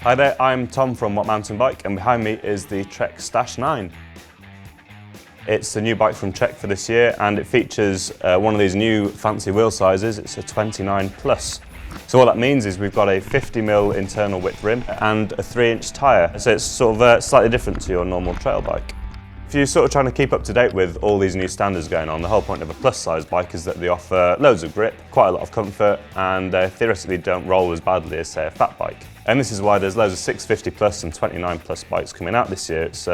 Hi there, I'm Tom from What Mountain Bike, and behind me is the Trek Stache 9. It's a new bike from Trek for this year, and it features one of these new fancy wheel sizes. It's a 29 plus. So what that means is we've got a 50mm internal width rim and a 3-inch tyre. So it's sort of slightly different to your normal trail bike. If you're sort of trying to keep up to date with all these new standards going on, the whole point of a plus size bike is that they offer loads of grip, quite a lot of comfort, and theoretically don't roll as badly as, say, a fat bike. And this is why there's loads of 650 plus and 29 plus bikes coming out this year. It's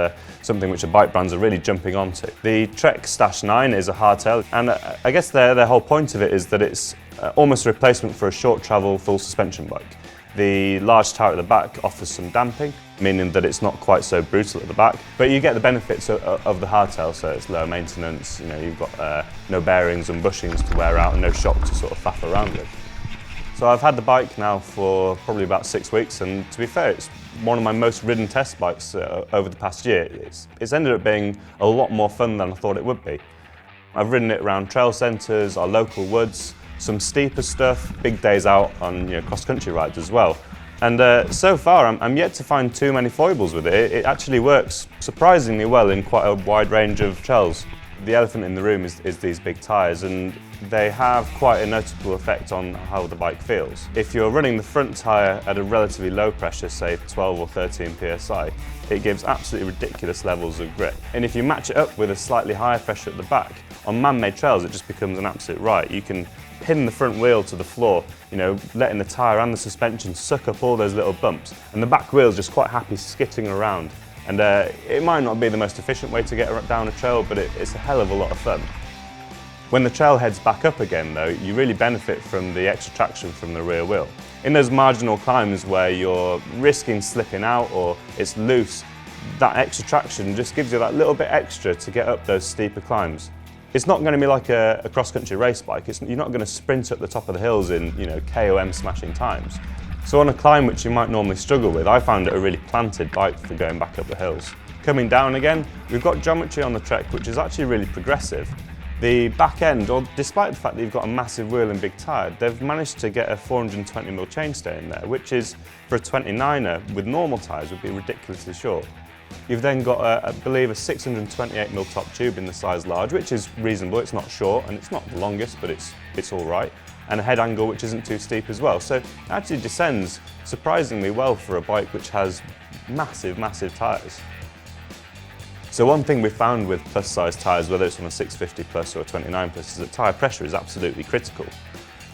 something which the bike brands are really jumping onto. The Trek Stache 9 is a hardtail, and I guess their whole point of it is that it's almost a replacement for a short travel full suspension bike. The large tyre at the back offers some damping, meaning that it's not quite so brutal at the back, but you get the benefits of the hardtail, so it's low maintenance, you've got no bearings and bushings to wear out and no shock to sort of faff around with. So I've had the bike now for probably about 6 weeks, and to be fair, it's one of my most ridden test bikes over the past year. It's ended up being a lot more fun than I thought it would be. I've ridden it around trail centres, our local woods, some steeper stuff, big days out on cross-country rides as well. And so far, I'm yet to find too many foibles with it. It actually works surprisingly well in quite a wide range of trails. The elephant in the room is these big tyres, and they have quite a noticeable effect on how the bike feels. If you're running the front tyre at a relatively low pressure, say 12 or 13 psi, it gives absolutely ridiculous levels of grip. And if you match it up with a slightly higher pressure at the back, on man-made trails it just becomes an absolute riot. You can pin the front wheel to the floor, letting the tyre and the suspension suck up all those little bumps, and the back wheel's just quite happy skitting around. And it might not be the most efficient way to get down a trail, but it's a hell of a lot of fun. When the trail heads back up again though, you really benefit from the extra traction from the rear wheel. In those marginal climbs where you're risking slipping out or it's loose, that extra traction just gives you that little bit extra to get up those steeper climbs. It's not going to be like a cross-country race bike. You're not going to sprint up the top of the hills in KOM smashing times. So on a climb which you might normally struggle with, I found it a really planted bike for going back up the hills. Coming down again, we've got geometry on the Trek which is actually really progressive. The back end, despite the fact that you've got a massive wheel and big tyre, they've managed to get a 420mm chainstay in there, which is, for a 29er with normal tyres, would be ridiculously short. You've then got, I believe, a 628mm top tube in the size large, which is reasonable. It's not short and it's not the longest, but it's all right. And a head angle which isn't too steep as well. So it actually descends surprisingly well for a bike which has massive, massive tyres. So one thing we found with plus size tyres, whether it's on a 650 plus or a 29 plus, is that tyre pressure is absolutely critical.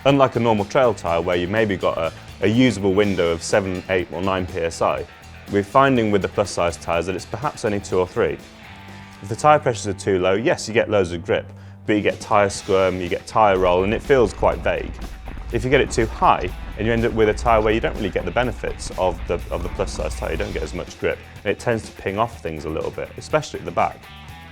Unlike a normal trail tyre where you've maybe got a usable window of 7, 8 or 9 psi, we're finding with the plus size tyres that it's perhaps only 2 or 3. If the tyre pressures are too low, yes, you get loads of grip, but you get tyre squirm, you get tyre roll, and it feels quite vague. If you get it too high, and you end up with a tyre where you don't really get the benefits of the plus size tyre, you don't get as much grip, and it tends to ping off things a little bit, especially at the back.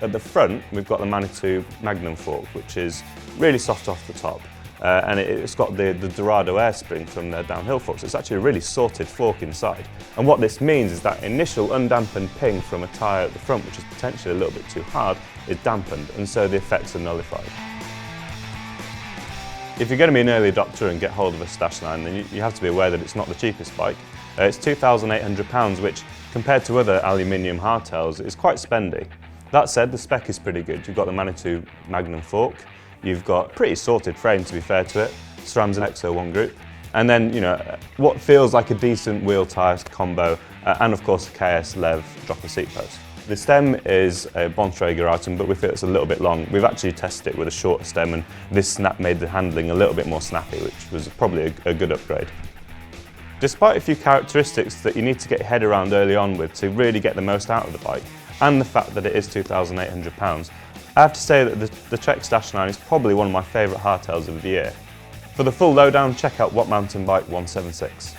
At the front, we've got the Manitou Magnum fork, which is really soft off the top, and it's got the Dorado air spring from their downhill forks. It's actually a really sorted fork inside. And what this means is that initial undampened ping from a tyre at the front, which is potentially a little bit too hard, is dampened, and so the effects are nullified. If you're going to be an early adopter and get hold of a Stache 9, then you have to be aware that it's not the cheapest bike. It's £2,800, which compared to other aluminium hardtails is quite spendy. That said, the spec is pretty good. You've got the Manitou Magnum fork, you've got a pretty sorted frame to be fair to it, SRAM's an XO1 group, and then what feels like a decent wheel tyre combo, and of course a KS Lev dropper seat post. The stem is a Bontrager item, but we feel it's a little bit long. We've actually tested it with a shorter stem, and this snap made the handling a little bit more snappy, which was probably a good upgrade. Despite a few characteristics that you need to get your head around early on with to really get the most out of the bike, and the fact that it is £2,800, I have to say that the Trek Stache 9 is probably one of my favourite hardtails of the year. For the full lowdown, check out What Mountain Bike 176.